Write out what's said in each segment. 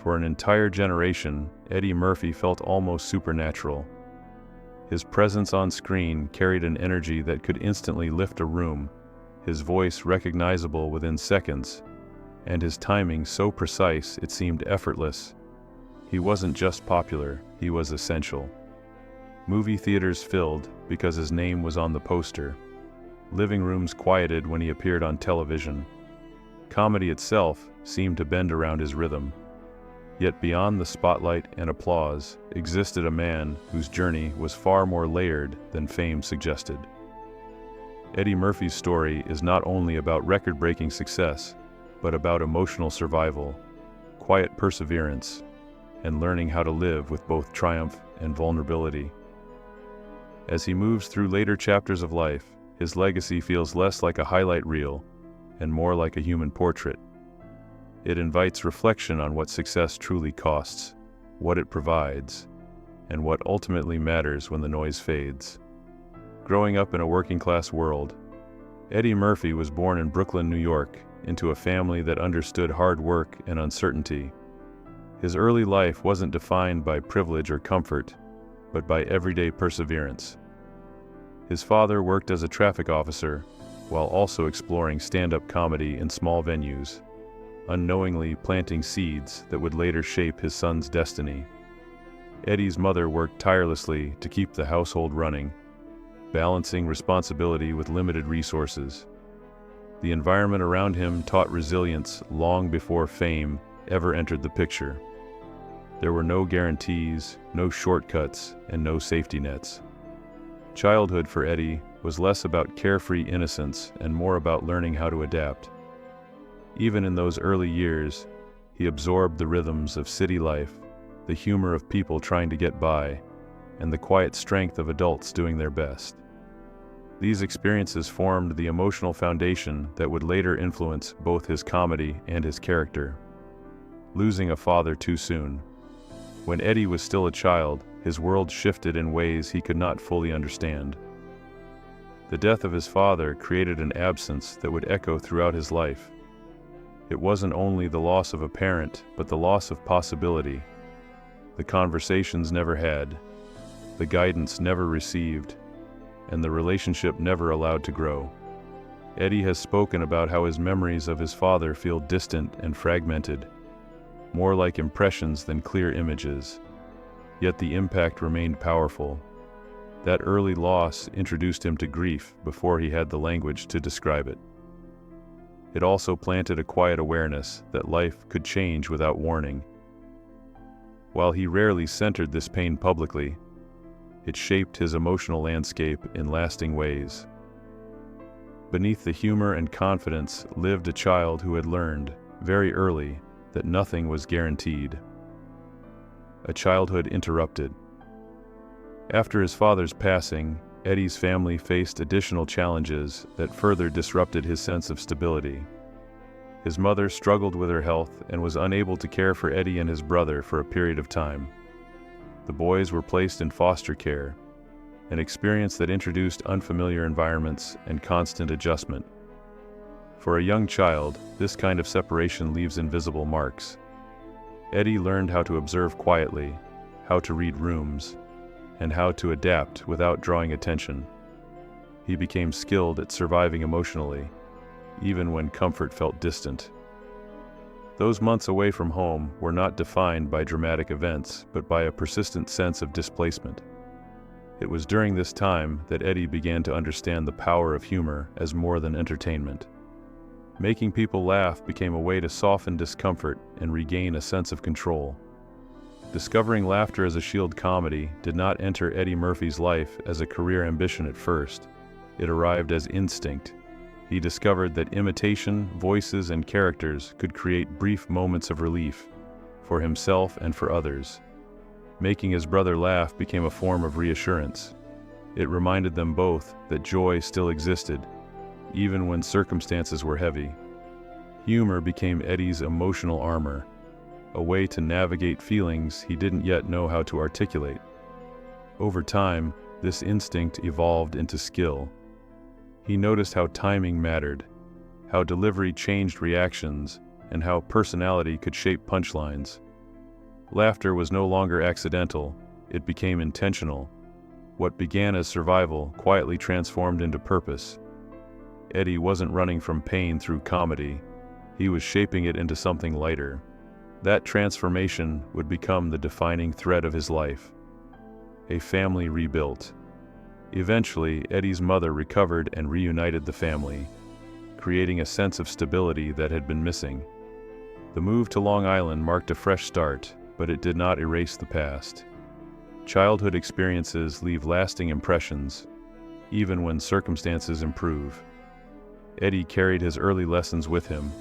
For an entire generation, Eddie Murphy felt almost supernatural. His presence on screen carried an energy that could instantly lift a room, his voice recognizable within seconds, and his timing so precise it seemed effortless. He wasn't just popular, he was essential. Movie theaters filled because his name was on the poster. Living rooms quieted when he appeared on television. Comedy itself seemed to bend around his rhythm. Yet beyond the spotlight and applause existed a man whose journey was far more layered than fame suggested. Eddie Murphy's story is not only about record-breaking success, but about emotional survival, quiet perseverance, and learning how to live with both triumph and vulnerability. As he moves through later chapters of life, his legacy feels less like a highlight reel and more like a human portrait. It invites reflection on what success truly costs, what it provides, and what ultimately matters when the noise fades. Growing up in a working-class world, Eddie Murphy was born in Brooklyn, New York, into a family that understood hard work and uncertainty. His early life wasn't defined by privilege or comfort, but by everyday perseverance. His father worked as a traffic officer, while also exploring stand-up comedy in small venues, unknowingly planting seeds that would later shape his son's destiny. Eddie's mother worked tirelessly to keep the household running, balancing responsibility with limited resources. The environment around him taught resilience long before fame ever entered the picture. There were no guarantees, no shortcuts, and no safety nets. Childhood for Eddie was less about carefree innocence and more about learning how to adapt. Even in those early years, he absorbed the rhythms of city life, the humor of people trying to get by, and the quiet strength of adults doing their best. These experiences formed the emotional foundation that would later influence both his comedy and his character. Losing a father too soon. When Eddie was still a child, his world shifted in ways he could not fully understand. The death of his father created an absence that would echo throughout his life. It wasn't only the loss of a parent, but the loss of possibility. The conversations never had, the guidance never received, and the relationship never allowed to grow. Eddie has spoken about how his memories of his father feel distant and fragmented, more like impressions than clear images. Yet the impact remained powerful. That early loss introduced him to grief before he had the language to describe it. It also planted a quiet awareness that life could change without warning. While he rarely centered this pain publicly, it shaped his emotional landscape in lasting ways. Beneath the humor and confidence lived a child who had learned, very early, that nothing was guaranteed. A childhood interrupted. After his father's passing, Eddie's family faced additional challenges that further disrupted his sense of stability. His mother struggled with her health and was unable to care for Eddie and his brother for a period of time. The boys were placed in foster care, an experience that introduced unfamiliar environments and constant adjustment. For a young child, this kind of separation leaves invisible marks. Eddie learned how to observe quietly, how to read rooms, and how to adapt without drawing attention. He became skilled at surviving emotionally, even when comfort felt distant. Those months away from home were not defined by dramatic events, but by a persistent sense of displacement. It was during this time that Eddie began to understand the power of humor as more than entertainment. Making people laugh became a way to soften discomfort and regain a sense of control. Discovering laughter as a shield comedy did not enter Eddie Murphy's life as a career ambition at first. It arrived as instinct. He discovered that imitation, voices, and characters could create brief moments of relief for himself and for others. Making his brother laugh became a form of reassurance. It reminded them both that joy still existed, even when circumstances were heavy. Humor became Eddie's emotional armor, a way to navigate feelings he didn't yet know how to articulate. Over time, this instinct evolved into skill. He noticed how timing mattered, how delivery changed reactions, and how personality could shape punchlines. Laughter was no longer accidental, it became intentional. What began as survival quietly transformed into purpose. Eddie wasn't running from pain through comedy, he was shaping it into something lighter. That transformation would become the defining thread of his life. A family rebuilt. Eventually, Eddie's mother recovered and reunited the family, creating a sense of stability that had been missing. The move to Long Island marked a fresh start, but it did not erase the past. Childhood experiences leave lasting impressions, even when circumstances improve. Eddie carried his early lessons with him,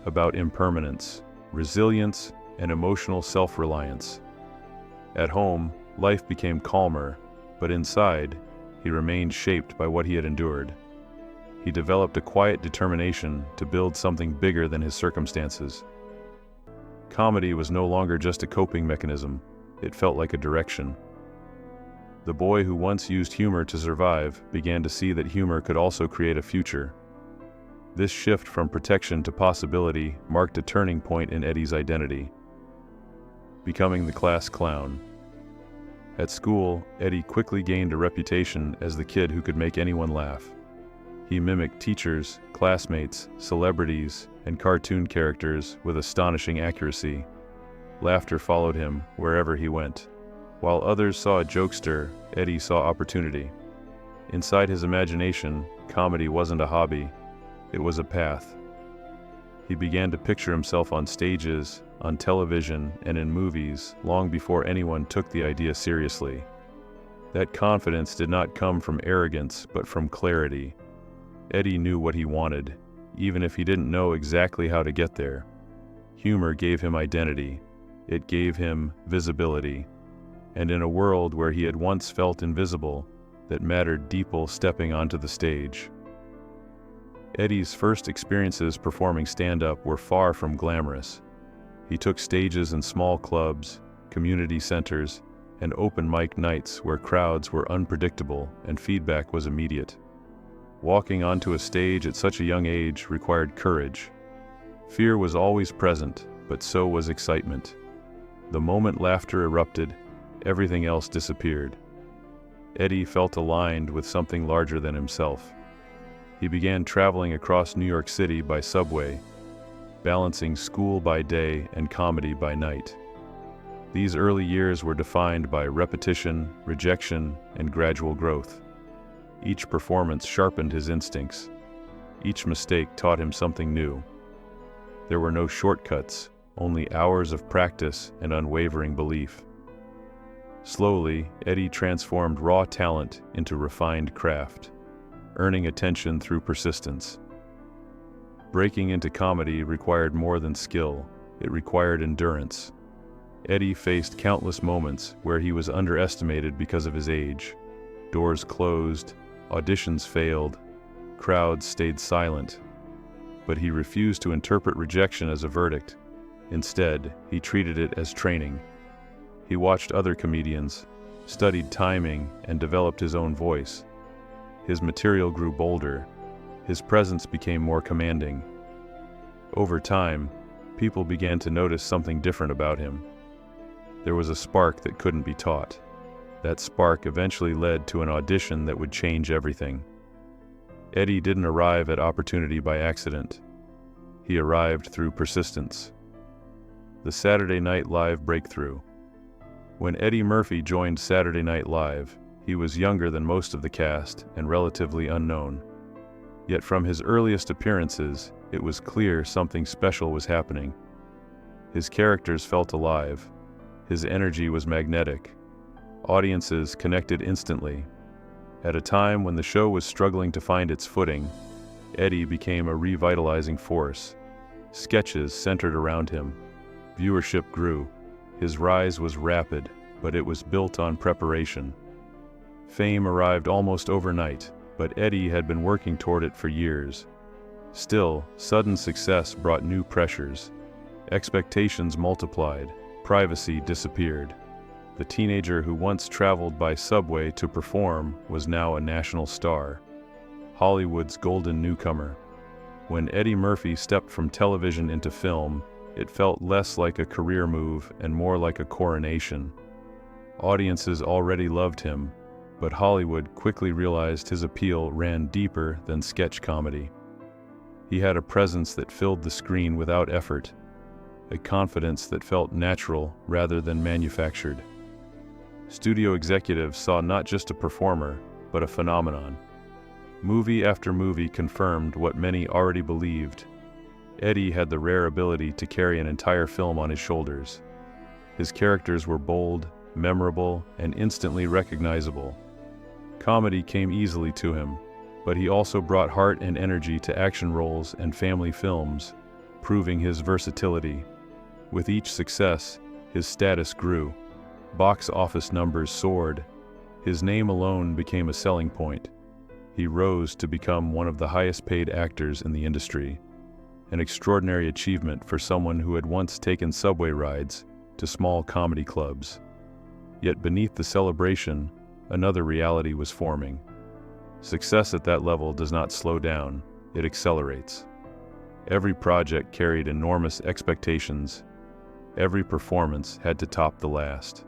about impermanence, resilience, and emotional self-reliance. At home, life became calmer, but inside, he remained shaped by what he had endured. He developed a quiet determination to build something bigger than his circumstances. Comedy was no longer just a coping mechanism, it felt like a direction. The boy who once used humor to survive began to see that humor could also create a future. This shift from protection to possibility marked a turning point in Eddie's identity, becoming the class clown. At school, Eddie quickly gained a reputation as the kid who could make anyone laugh. He mimicked teachers, classmates, celebrities, and cartoon characters with astonishing accuracy. Laughter followed him wherever he went. While others saw a jokester, Eddie saw opportunity. Inside his imagination, comedy wasn't a hobby, it was a path. He began to picture himself on stages, on television, and in movies long before anyone took the idea seriously. That confidence did not come from arrogance, but from clarity. Eddie knew what he wanted, even if he didn't know exactly how to get there. Humor gave him identity. It gave him visibility. And in a world where he had once felt invisible, that mattered deeply stepping onto the stage. Eddie's first experiences performing stand-up were far from glamorous. He took stages in small clubs, community centers, and open mic nights where crowds were unpredictable and feedback was immediate. Walking onto a stage at such a young age required courage. Fear was always present, but so was excitement. The moment laughter erupted, everything else disappeared. Eddie felt aligned with something larger than himself. He began traveling across New York City by subway, balancing school by day and comedy by night. These early years were defined by repetition, rejection, and gradual growth. Each performance sharpened his instincts. Each mistake taught him something new. There were no shortcuts, only hours of practice and unwavering belief. Slowly, Eddie transformed raw talent into refined craft, earning attention through persistence. Breaking into comedy required more than skill, it required endurance. Eddie faced countless moments where he was underestimated because of his age. Doors closed, auditions failed, crowds stayed silent. But he refused to interpret rejection as a verdict. Instead, he treated it as training. He watched other comedians, studied timing, and developed his own voice. His material grew bolder. His presence became more commanding. Over time, people began to notice something different about him. There was a spark that couldn't be taught. That spark eventually led to an audition that would change everything. Eddie didn't arrive at opportunity by accident. He arrived through persistence. The Saturday Night Live breakthrough. When Eddie Murphy joined Saturday Night Live, he was younger than most of the cast and relatively unknown. Yet from his earliest appearances, it was clear something special was happening. His characters felt alive. His energy was magnetic. Audiences connected instantly. At a time when the show was struggling to find its footing, Eddie became a revitalizing force. Sketches centered around him. Viewership grew. His rise was rapid, but it was built on preparation. Fame arrived almost overnight, but Eddie had been working toward it for years. Still, sudden success brought new pressures. Expectations multiplied, privacy disappeared. The teenager who once traveled by subway to perform was now a national star, Hollywood's golden newcomer. When Eddie Murphy stepped from television into film, It felt less like a career move and more like a coronation. Audiences already loved him, but Hollywood quickly realized his appeal ran deeper than sketch comedy. He had a presence that filled the screen without effort, a confidence that felt natural rather than manufactured. Studio executives saw not just a performer, but a phenomenon. Movie after movie confirmed what many already believed. Eddie had the rare ability to carry an entire film on his shoulders. His characters were bold, memorable, and instantly recognizable. Comedy came easily to him, but he also brought heart and energy to action roles and family films, proving his versatility. With each success, his status grew. Box office numbers soared. His name alone became a selling point. He rose to become one of the highest-paid actors in the industry, an extraordinary achievement for someone who had once taken subway rides to small comedy clubs. Yet beneath the celebration, another reality was forming. Success at that level does not slow down, it accelerates. Every project carried enormous expectations. Every performance had to top the last.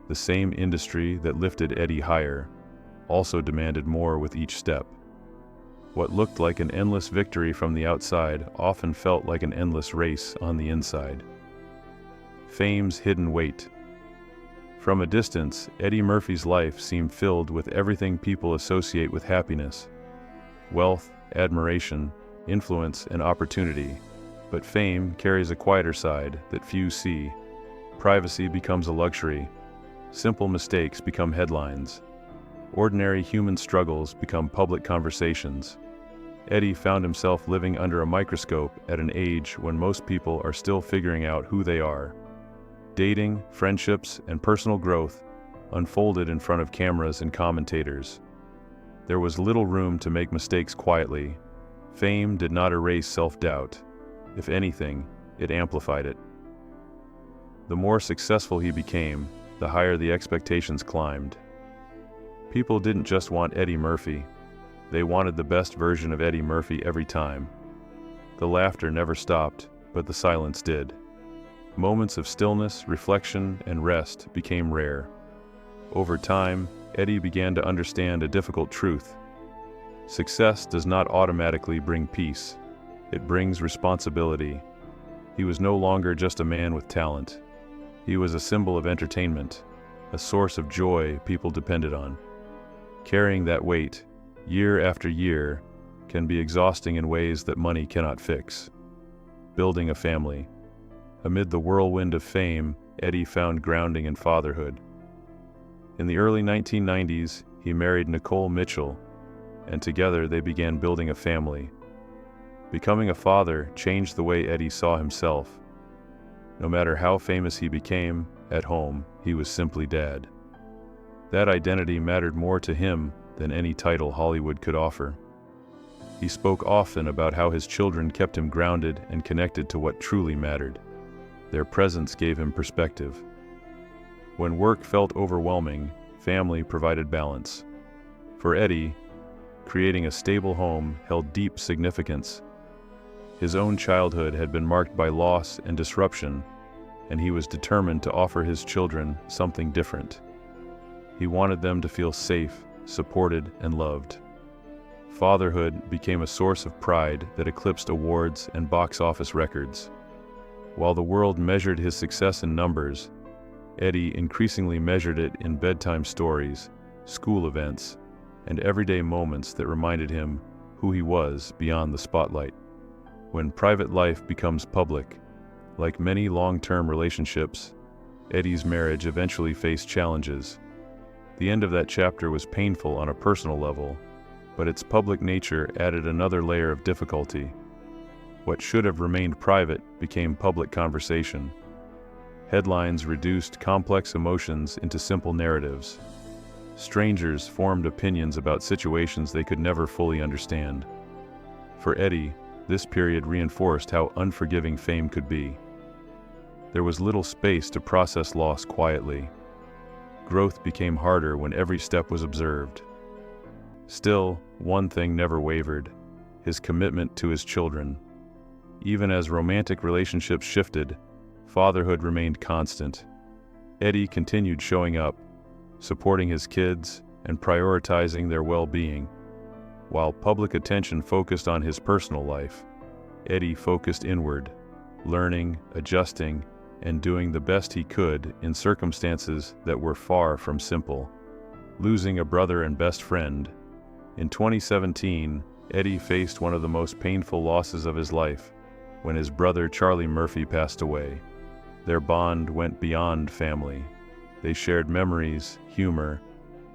The same industry that lifted Eddie higher also demanded more with each step. What looked like an endless victory from the outside often felt like an endless race on the inside. Fame's hidden weight. From a distance, Eddie Murphy's life seemed filled with everything people associate with happiness: wealth, admiration, influence, and opportunity. But fame carries a quieter side that few see. Privacy becomes a luxury. Simple mistakes become headlines. Ordinary human struggles become public conversations. Eddie found himself living under a microscope at an age when most people are still figuring out who they are. Dating, friendships, and personal growth unfolded in front of cameras and commentators. There was little room to make mistakes quietly. Fame did not erase self-doubt. If anything, it amplified it. The more successful he became, the higher the expectations climbed. People didn't just want Eddie Murphy. They wanted the best version of Eddie Murphy every time. The laughter never stopped, but the silence did. Moments of stillness, reflection, and rest became rare. Over time, Eddie began to understand a difficult truth. Success does not automatically bring peace. It brings responsibility. He was no longer just a man with talent. He was a symbol of entertainment, a source of joy people depended on. Carrying that weight, year after year, can be exhausting in ways that money cannot fix. Building a family. Amid the whirlwind of fame, Eddie found grounding in fatherhood. In the early 1990s, he married Nicole Mitchell, and together they began building a family. Becoming a father changed the way Eddie saw himself. No matter how famous he became, at home, he was simply Dad. That identity mattered more to him than any title Hollywood could offer. He spoke often about how his children kept him grounded and connected to what truly mattered. Their presence gave him perspective. When work felt overwhelming, family provided balance. For Eddie, creating a stable home held deep significance. His own childhood had been marked by loss and disruption, and he was determined to offer his children something different. He wanted them to feel safe, supported, and loved. Fatherhood became a source of pride that eclipsed awards and box office records. While the world measured his success in numbers, Eddie increasingly measured it in bedtime stories, school events, and everyday moments that reminded him who he was beyond the spotlight. When private life becomes public, like many long-term relationships, Eddie's marriage eventually faced challenges. The end of that chapter was painful on a personal level, but its public nature added another layer of difficulty. What should have remained private became public conversation. Headlines reduced complex emotions into simple narratives. Strangers formed opinions about situations they could never fully understand. For Eddie, this period reinforced how unforgiving fame could be. There was little space to process loss quietly. Growth became harder when every step was observed. Still, one thing never wavered: his commitment to his children. Even as romantic relationships shifted, fatherhood remained constant. Eddie continued showing up, supporting his kids and prioritizing their well-being. While public attention focused on his personal life, Eddie focused inward, learning, adjusting, and doing the best he could in circumstances that were far from simple. Losing a brother and best friend. In 2017, Eddie faced one of the most painful losses of his life when his brother Charlie Murphy passed away. Their bond went beyond family. They shared memories, humor,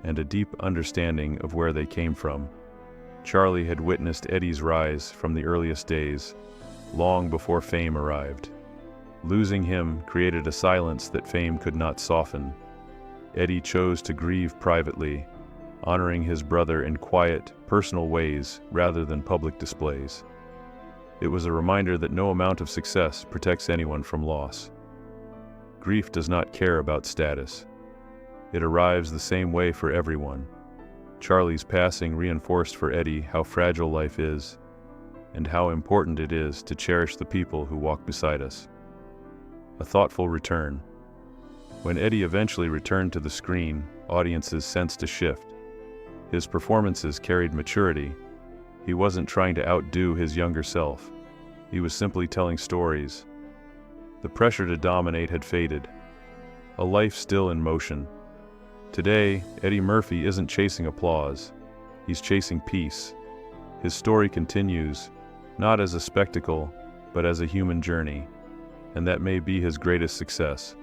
and a deep understanding of where they came from. Charlie had witnessed Eddie's rise from the earliest days, long before fame arrived. Losing him created a silence that fame could not soften. Eddie chose to grieve privately, honoring his brother in quiet, personal ways rather than public displays. It was a reminder that no amount of success protects anyone from loss. Grief does not care about status. It arrives the same way for everyone. Charlie's passing reinforced for Eddie how fragile life is, and how important it is to cherish the people who walk beside us. A thoughtful return. When Eddie eventually returned to the screen, audiences sensed a shift. His performances carried maturity. He wasn't trying to outdo his younger self. He was simply telling stories. The pressure to dominate had faded. A life still in motion. Today, Eddie Murphy isn't chasing applause. He's chasing peace. His story continues, not as a spectacle, but as a human journey. And that may be his greatest success.